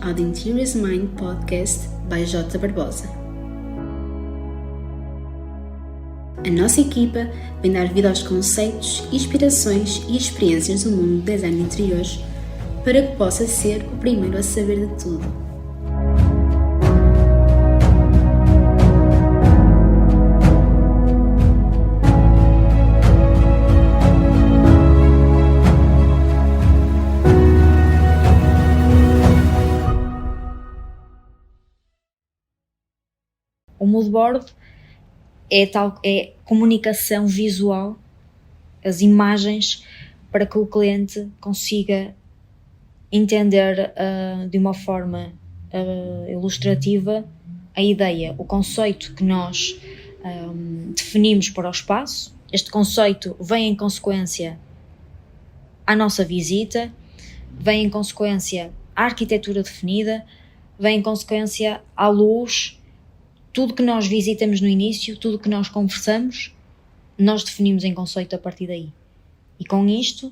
ao The Interiors Mind Podcast by J. Barbosa. A nossa equipa vem dar vida aos conceitos, inspirações e experiências do mundo do design de interiores para que possa ser o primeiro a saber de tudo. O moodboard é comunicação visual, as imagens, para que o cliente consiga entender de uma forma ilustrativa a ideia, o conceito que nós definimos para o espaço. Este conceito vem em consequência à nossa visita, vem em consequência à arquitetura definida, vem em consequência à luz. Tudo que nós visitamos no início, tudo que nós conversamos, nós definimos em conceito a partir daí. E com isto,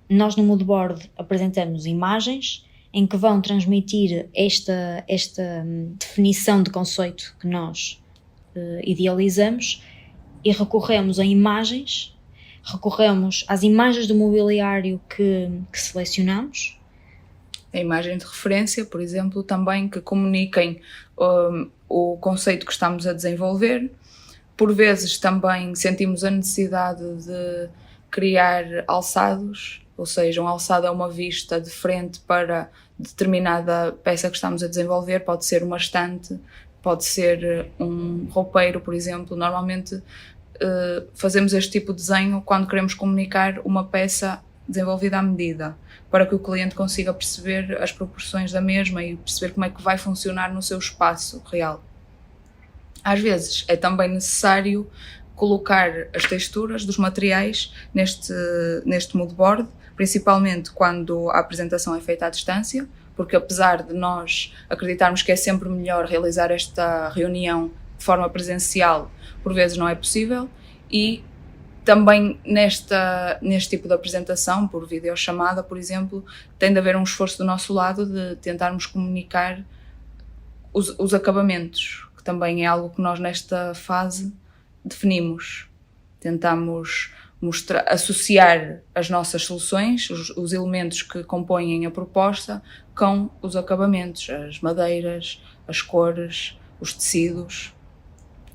nós no moodboard apresentamos imagens em que vão transmitir esta definição de conceito que nós idealizamos e recorremos a imagens, recorremos às imagens do mobiliário que selecionamos. A imagem de referência, por exemplo, também que comuniquem o conceito que estamos a desenvolver. Por vezes também sentimos a necessidade de criar alçados, ou seja, um alçado é uma vista de frente para determinada peça que estamos a desenvolver, pode ser uma estante, pode ser um roupeiro, por exemplo. Normalmente fazemos este tipo de desenho quando queremos comunicar uma peça desenvolvida à medida, para que o cliente consiga perceber as proporções da mesma e perceber como é que vai funcionar no seu espaço real. Às vezes é também necessário colocar as texturas dos materiais neste moodboard, principalmente quando a apresentação é feita à distância, porque apesar de nós acreditarmos que é sempre melhor realizar esta reunião de forma presencial, por vezes não é possível, e também neste tipo de apresentação, por videochamada, por exemplo, tem de haver um esforço do nosso lado de tentarmos comunicar os acabamentos, que também é algo que nós nesta fase definimos. Tentamos associar as nossas soluções, os elementos que compõem a proposta, com os acabamentos, as madeiras, as cores, os tecidos,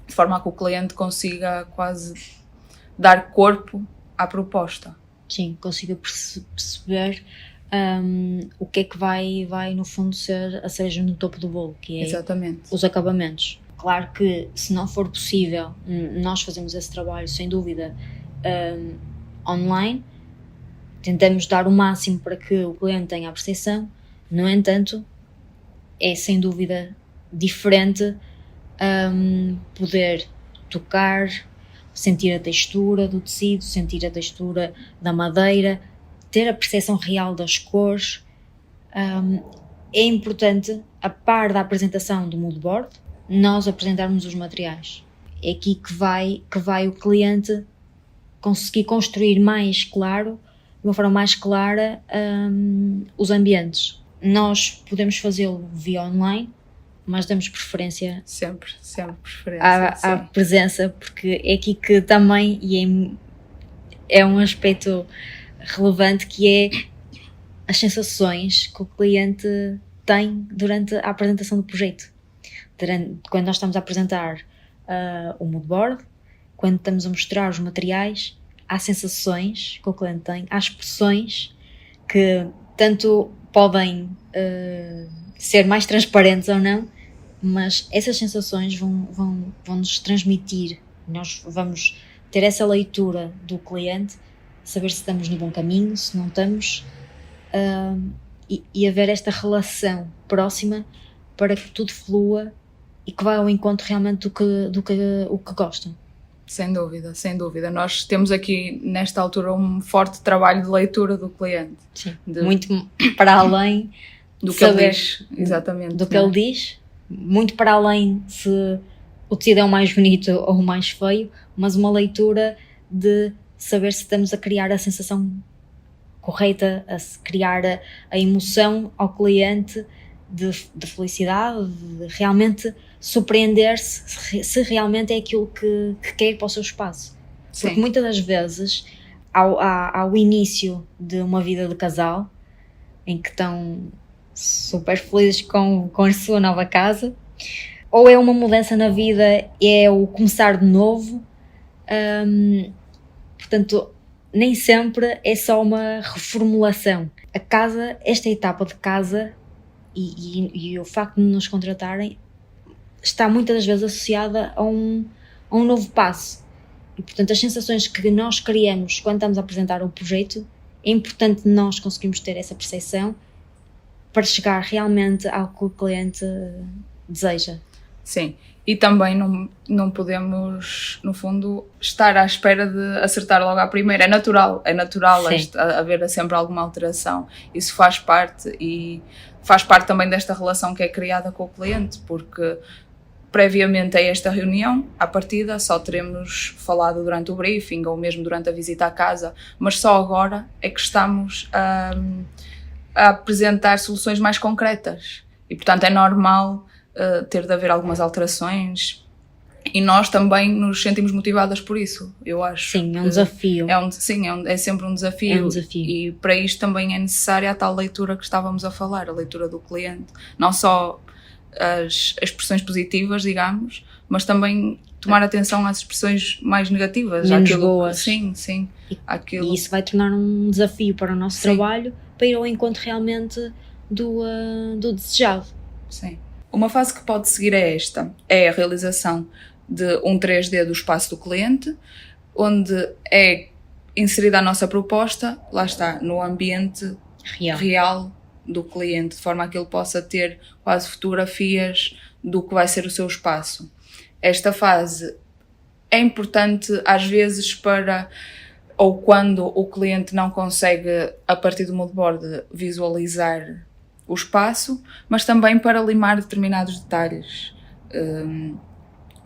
de forma a que o cliente consiga quase dar corpo à proposta. Sim, consiga perceber o que é que vai no fundo ser a cereja no topo do bolo, que é Exatamente. Os acabamentos. Claro que se não for possível, nós fazemos esse trabalho sem dúvida online, tentamos dar o máximo para que o cliente tenha a percepção. No entanto, é sem dúvida diferente poder tocar, sentir a textura do tecido, sentir a textura da madeira, ter a percepção real das cores. É importante, a par da apresentação do moodboard, nós apresentarmos os materiais. É aqui que vai o cliente conseguir construir mais claro, de uma forma mais clara, os ambientes. Nós podemos fazê-lo via online, mas damos preferência sempre preferência à presença, porque é aqui que também, e é um aspecto relevante, que é as sensações que o cliente tem durante a apresentação do projeto. Quando nós estamos a apresentar o moodboard, quando estamos a mostrar os materiais, há sensações que o cliente tem, há expressões que tanto podem ser mais transparentes ou não, mas essas sensações vão nos transmitir. Nós vamos ter essa leitura do cliente, saber se estamos no bom caminho, se não estamos, e haver esta relação próxima para que tudo flua e que vá ao encontro realmente do que gostam. Sem dúvida. Nós temos aqui, nesta altura, um forte trabalho de leitura do cliente. Sim, muito para além do que ele diz. Exatamente. Do que ele diz, muito para além se o tecido é o mais bonito ou o mais feio, mas uma leitura de saber se estamos a criar a sensação correta, a criar a emoção ao cliente de felicidade, de realmente surpreender-se se realmente é aquilo que quer para o seu espaço. Porque Sim. muitas das vezes, ao início de uma vida de casal, em que estão super felizes com a sua nova casa, ou é uma mudança na vida, é o começar de novo, portanto, nem sempre é só uma reformulação. A casa, esta etapa de casa e o facto de nos contratarem está muitas das vezes associada a um novo passo. E, portanto, as sensações que nós criamos quando estamos a apresentar um projeto, é importante nós conseguirmos ter essa percepção para chegar realmente ao que o cliente deseja. Sim, e também não podemos, no fundo, estar à espera de acertar logo à primeira. É natural haver sempre alguma alteração. Isso faz parte, e faz parte também desta relação que é criada com o cliente, porque previamente a esta reunião, à partida, só teremos falado durante o briefing ou mesmo durante a visita à casa, mas só agora é que estamos a apresentar soluções mais concretas. E, portanto, é normal ter de haver algumas alterações, e nós também nos sentimos motivadas por isso, eu acho. Sim, é um desafio. É sempre um desafio. É um desafio. E para isto também é necessária a tal leitura que estávamos a falar, a leitura do cliente. Não só as expressões positivas, digamos, mas também tomar atenção às expressões mais negativas. Menos boas. Sim. E isso vai tornar um desafio para o nosso trabalho, para ir ao encontro realmente do desejado. Sim. Uma fase que pode seguir é a realização de um 3D do espaço do cliente, onde é inserida a nossa proposta, lá está, no ambiente real do cliente, de forma a que ele possa ter quase fotografias do que vai ser o seu espaço. Esta fase é importante às vezes ou quando o cliente não consegue, a partir do moodboard, visualizar o espaço, mas também para limar determinados detalhes,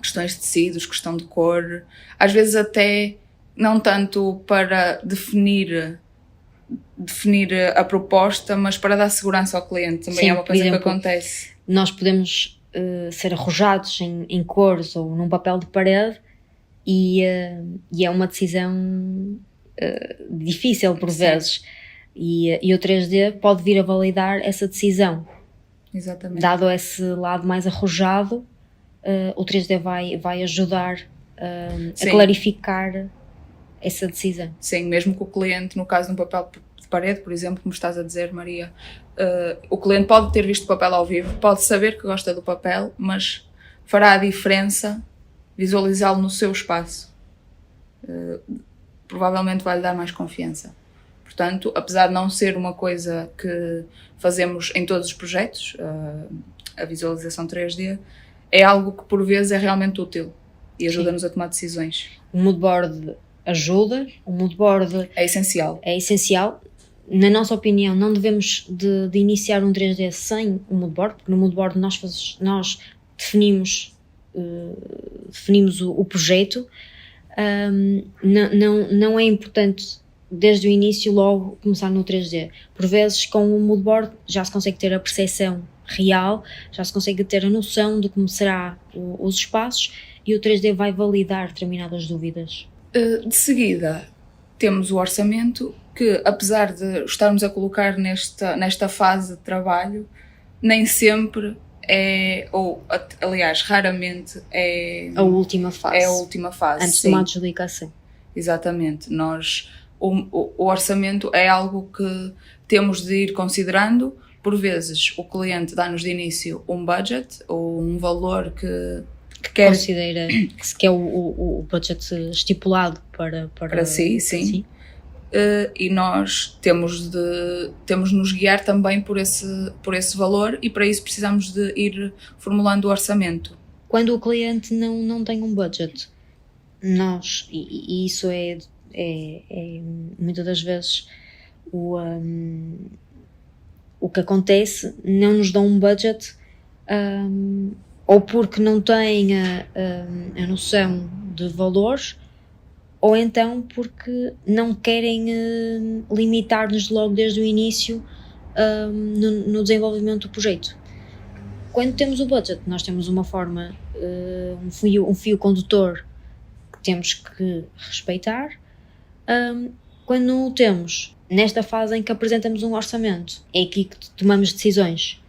questões de tecidos, questão de cor, às vezes até não tanto para definir a proposta, mas para dar segurança ao cliente. Também é uma coisa que acontece. Nós podemos ser arrojados em cores ou num papel de parede, e é uma decisão difícil por vezes. E o 3D pode vir a validar essa decisão. Exatamente. Dado esse lado mais arrojado, o 3D vai ajudar a clarificar essa decisão. Sim, mesmo que o cliente, no caso de um papel de parede, por exemplo, como estás a dizer, Maria, o cliente pode ter visto o papel ao vivo, pode saber que gosta do papel, mas fará a diferença visualizá-lo no seu espaço. Provavelmente vai-lhe dar mais confiança. Portanto, apesar de não ser uma coisa que fazemos em todos os projetos, a visualização 3D, é algo que por vezes é realmente útil e ajuda-nos a tomar decisões. O moodboard ajuda, o moodboard é essencial. Na nossa opinião, não devemos de iniciar um 3D sem o moodboard, porque no moodboard nós definimos o projeto. Não é importante desde o início logo começar no 3D. Por vezes com o moodboard já se consegue ter a percepção real, já se consegue ter a noção de como será os espaços, e o 3D vai validar determinadas dúvidas. De seguida temos o orçamento, que apesar de estarmos a colocar nesta fase de trabalho, nem sempre aliás, raramente é a última fase. É a última fase. Antes de uma adjudicação. Exatamente. O orçamento é algo que temos de ir considerando. Por vezes o cliente dá-nos de início um budget ou um valor que quer... Considera que é o budget estipulado para si, sim. E nós temos de nos guiar também por esse valor, e para isso precisamos de ir formulando o orçamento. Quando o cliente não tem um budget, nós, e isso é muitas das vezes o que acontece, não nos dão um budget, ou porque não têm a noção de valores, ou então porque não querem limitar-nos logo desde o início no desenvolvimento do projeto. quando temos o budget, nós temos uma forma, um fio condutor que temos que respeitar. Quando não o temos, nesta fase em que apresentamos um orçamento, é aqui que tomamos decisões.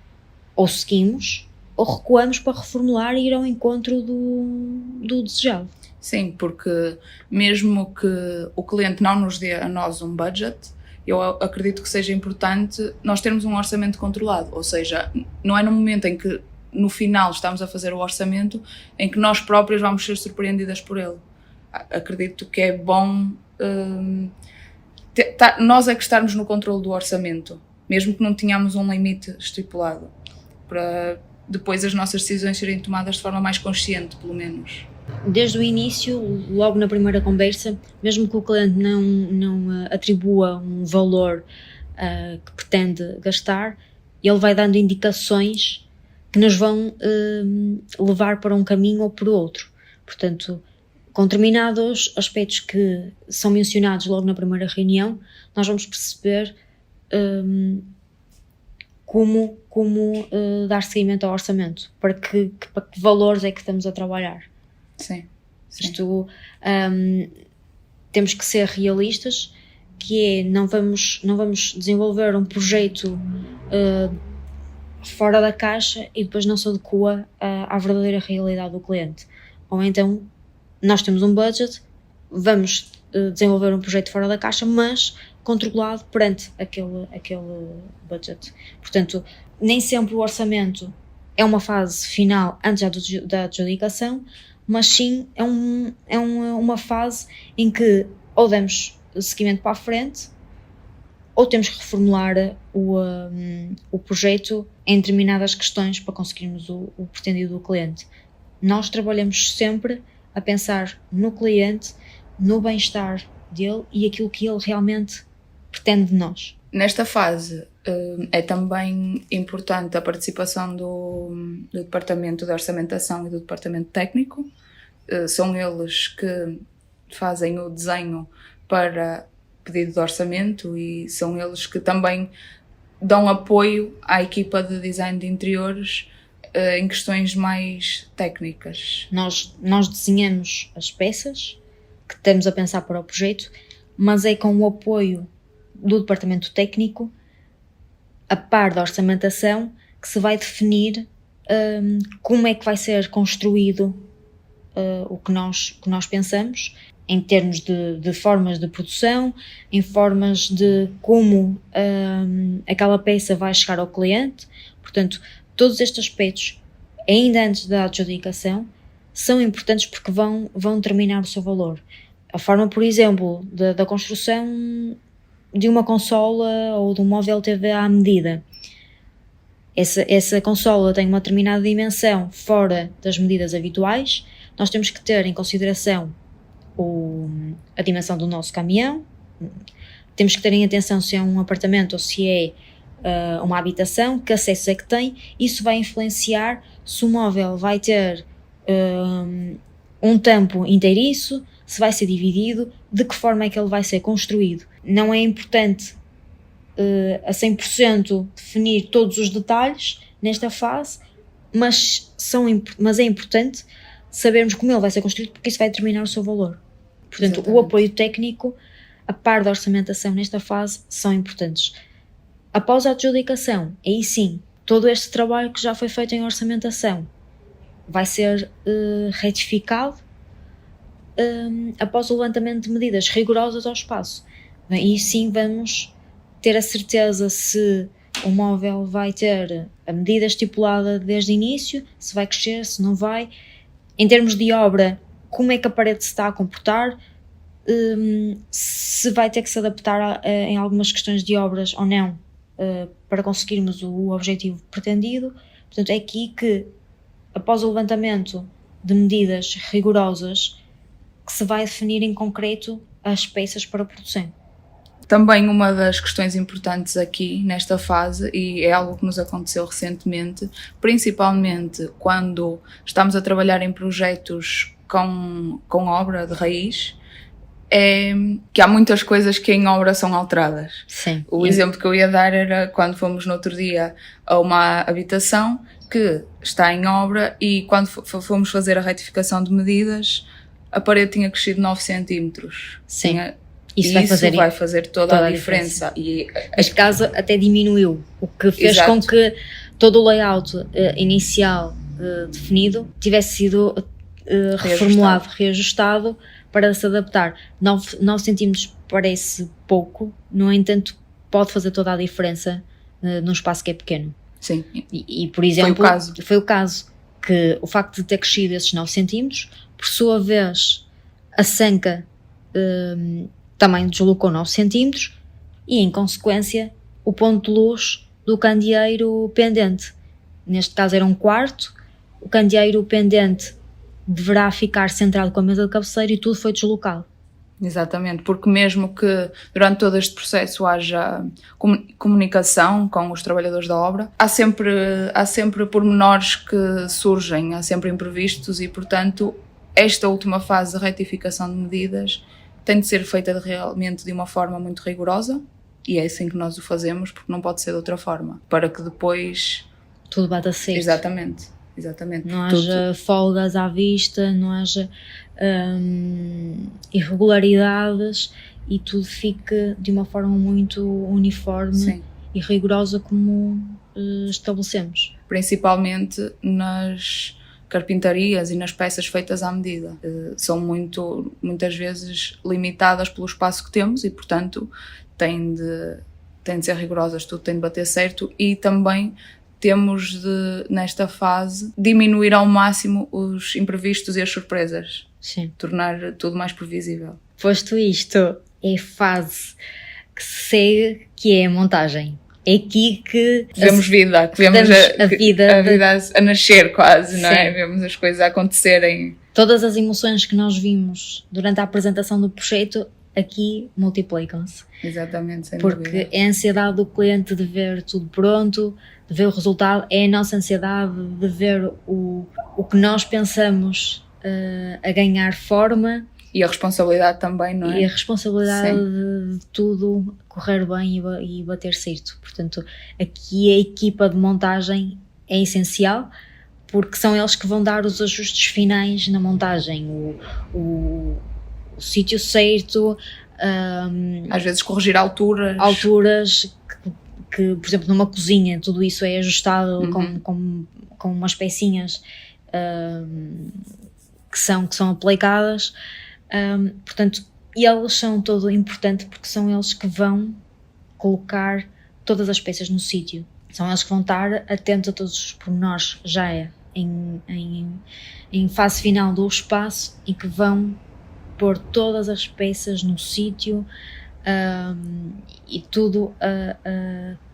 Ou seguimos, ou recuamos para reformular e ir ao encontro do desejado. Sim, porque mesmo que o cliente não nos dê a nós um budget, eu acredito que seja importante nós termos um orçamento controlado, ou seja, não é no momento em que no final estamos a fazer o orçamento em que nós próprios vamos ser surpreendidas por ele. Acredito que é bom nós é que estarmos no controle do orçamento, mesmo que não tenhamos um limite estipulado, para depois as nossas decisões serem tomadas de forma mais consciente, pelo menos. Desde o início, logo na primeira conversa, mesmo que o cliente não atribua um valor que pretende gastar, ele vai dando indicações que nos vão levar para um caminho ou para outro. Portanto, com determinados aspectos que são mencionados logo na primeira reunião, nós vamos perceber como dar seguimento ao orçamento, para que valores é que estamos a trabalhar. Sim. Isto, temos que ser realistas, que é, não vamos desenvolver um projeto fora da caixa e depois não se adequa à verdadeira realidade do cliente. Ou então, nós temos um budget, vamos desenvolver um projeto fora da caixa, mas controlado perante aquele budget. Portanto, nem sempre o orçamento é uma fase final antes da adjudicação, mas sim é uma fase em que ou damos seguimento para a frente ou temos que reformular o projeto em determinadas questões para conseguirmos o pretendido do cliente. Nós trabalhamos sempre a pensar no cliente, no bem-estar dele e aquilo que ele realmente pretende de nós. Nesta fase é também importante a participação do Departamento de Orçamentação e do Departamento Técnico. São eles que fazem o desenho para pedido de orçamento e são eles que também dão apoio à equipa de design de interiores em questões mais técnicas. Nós desenhamos as peças que estamos a pensar para o projeto, mas é com o apoio do departamento técnico, a par da orçamentação, que se vai definir como é que vai ser construído o que nós pensamos, em termos de formas de produção, em formas de como aquela peça vai chegar ao cliente. Portanto, todos estes aspectos, ainda antes da adjudicação, são importantes porque vão determinar o seu valor. A forma, por exemplo, da construção de uma consola ou de um móvel TV à medida. Essa consola tem uma determinada dimensão fora das medidas habituais. Nós temos que ter em consideração a dimensão do nosso caminhão, temos que ter em atenção se é um apartamento ou se é uma habitação, que acessos é que tem. Isso vai influenciar se o móvel vai ter um tampo inteiriço, se vai ser dividido, de que forma é que ele vai ser construído. Não é importante a 100% definir todos os detalhes nesta fase, mas é importante sabermos como ele vai ser construído, porque isso vai determinar o seu valor. Portanto, exatamente. O apoio técnico, a par da orçamentação nesta fase, são importantes. Após a adjudicação, aí sim, todo este trabalho que já foi feito em orçamentação vai ser retificado após o levantamento de medidas rigorosas ao espaço. Aí sim vamos ter a certeza se o móvel vai ter a medida estipulada desde o início, se vai crescer, se não vai. Em termos de obra, como é que a parede se está a comportar, se vai ter que se adaptar em algumas questões de obras ou não, para conseguirmos o objetivo pretendido. Portanto, é aqui que, após o levantamento de medidas rigorosas, que se vai definir em concreto as peças para a produção. Também uma das questões importantes aqui nesta fase, e é algo que nos aconteceu recentemente, principalmente quando estamos a trabalhar em projetos com obra de raiz, é que há muitas coisas que em obra são alteradas. Sim. O exemplo que eu ia dar era quando fomos no outro dia a uma habitação que está em obra e quando fomos fazer a retificação de medidas, a parede tinha crescido 9 centímetros. Sim. Isso vai fazer toda a diferença. E neste caso até diminuiu, o que fez Exato. com que todo o layout inicial definido tivesse sido reformulado, reajustado para se adaptar. 9 centímetros parece pouco, no entanto pode fazer toda a diferença num espaço que é pequeno. Sim. E por exemplo, foi o caso que o facto de ter crescido esses 9 centímetros, por sua vez a sanca também deslocou 9 centímetros e em consequência o ponto de luz do candeeiro pendente, neste caso era um quarto, o candeeiro pendente deverá ficar centrado com a mesa de cabeceira e tudo foi deslocado. Exatamente, porque mesmo que durante todo este processo haja comunicação com os trabalhadores da obra, há sempre pormenores que surgem, há sempre imprevistos e, portanto, esta última fase de retificação de medidas tem de ser feita realmente de uma forma muito rigorosa e é assim que nós o fazemos, porque não pode ser de outra forma, para que depois... tudo bata certo. Exatamente. Não haja folgas à vista, não haja irregularidades e tudo fique de uma forma muito uniforme. Sim. E rigorosa como estabelecemos. Principalmente nas carpintarias e nas peças feitas à medida. São muitas vezes limitadas pelo espaço que temos e, portanto, têm de ser rigorosas, tudo tem de bater certo e também temos de, nesta fase, diminuir ao máximo os imprevistos e as surpresas. Sim. Tornar tudo mais previsível. Posto isto, é a fase que se segue, que é a montagem. É aqui que vemos vida, que vemos a vida a nascer quase, não é? Vemos as coisas a acontecerem. Todas as emoções que nós vimos durante a apresentação do projeto aqui multiplicam-se. Exatamente, sem dúvida. Porque é a ansiedade do cliente de ver tudo pronto, de ver o resultado, é a nossa ansiedade de ver o que nós pensamos a ganhar forma. E a responsabilidade também, não é? E a responsabilidade de tudo correr bem e bater certo. Portanto, aqui a equipa de montagem é essencial, porque são eles que vão dar os ajustes finais na montagem, o sítio certo. Às vezes corrigir alturas. Que, por exemplo, numa cozinha, tudo isso é ajustado com umas pecinhas que são aplicadas. Portanto, eles são todo importante porque são eles que vão colocar todas as peças no sítio. São eles que vão estar atentos a todos os pormenores já em fase final do espaço e que vão pôr todas as peças no sítio e tudo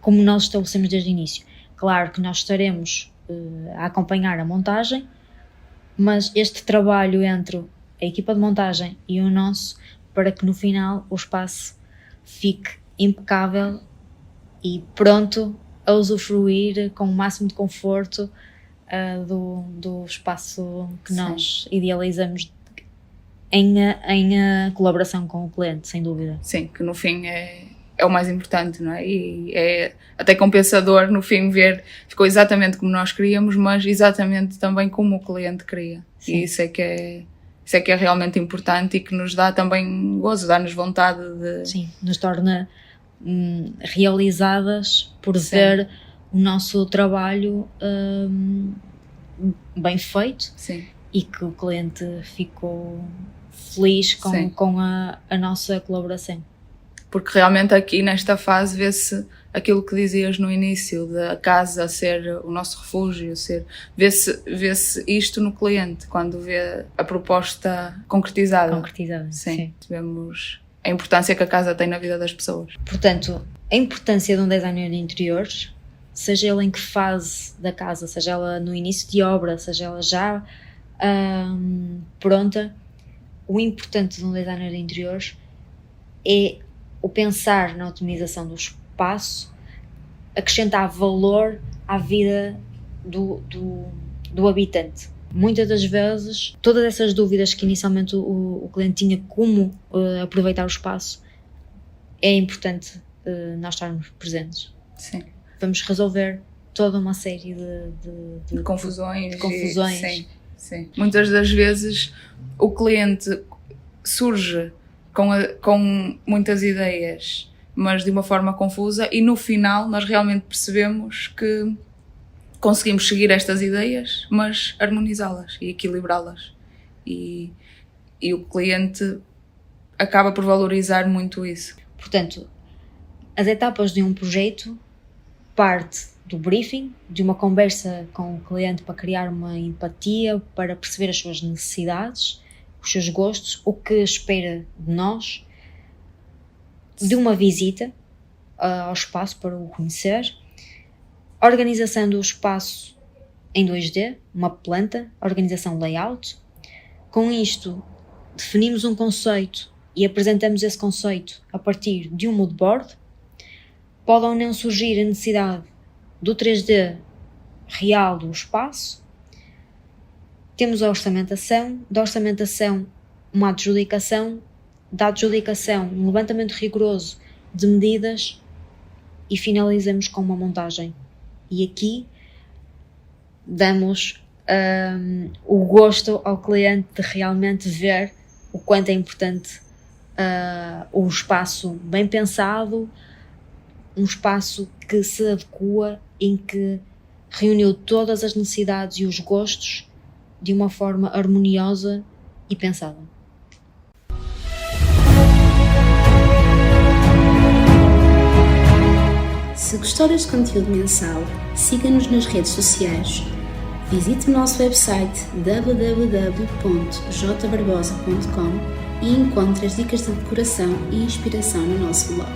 como nós estabelecemos desde o início. Claro que nós estaremos a acompanhar a montagem, mas este trabalho entre a equipa de montagem e o nosso, para que no final o espaço fique impecável e pronto a usufruir com o máximo de conforto do espaço que nós idealizamos em colaboração com o cliente, sem dúvida. Sim, que no fim é o mais importante, não é? E é até compensador no fim ver, ficou exatamente como nós queríamos, mas exatamente também como o cliente queria. Sim. E isso é que é realmente importante e que nos dá também gozo, dá-nos vontade de... Sim, nos torna realizadas por ver o nosso trabalho bem feito. Sim. E que o cliente ficou feliz com a nossa colaboração. Porque realmente aqui nesta fase vê-se aquilo que dizias no início, da casa ser o nosso refúgio, vê-se isto no cliente, quando vê a proposta concretizada. Sim. Vemos a importância que a casa tem na vida das pessoas. Portanto, a importância de um designer de interiores, seja ele em que fase da casa, seja ela no início de obra, seja ela já pronta, o importante de um designer de interiores é o pensar na otimização do espaço, acrescentar valor à vida do habitante. Muitas das vezes, todas essas dúvidas que inicialmente o cliente tinha como aproveitar o espaço, é importante nós estarmos presentes. Sim. Vamos resolver toda uma série de confusões. Sim. Muitas das vezes o cliente surge com muitas ideias, mas de uma forma confusa, e no final nós realmente percebemos que conseguimos seguir estas ideias, mas harmonizá-las e equilibrá-las. E o cliente acaba por valorizar muito isso. Portanto, as etapas de um projeto parte do briefing, de uma conversa com o cliente para criar uma empatia, para perceber as suas necessidades, os seus gostos, o que espera de nós, de uma visita ao espaço para o conhecer, organização do espaço em 2D, uma planta, organização layout. Com isto, definimos um conceito e apresentamos esse conceito a partir de um mood board. Pode ou não surgir a necessidade do 3D real do espaço. Temos a orçamentação, da orçamentação uma adjudicação, da adjudicação um levantamento rigoroso de medidas e finalizamos com uma montagem. E aqui damos o gosto ao cliente de realmente ver o quanto é importante o espaço bem pensado, um espaço que se adequa, em que reuniu todas as necessidades e os gostos de uma forma harmoniosa e pensada. Se gostou deste conteúdo mensal, siga-nos nas redes sociais, visite o nosso website www.jbarbosa.com e encontre as dicas de decoração e inspiração no nosso blog.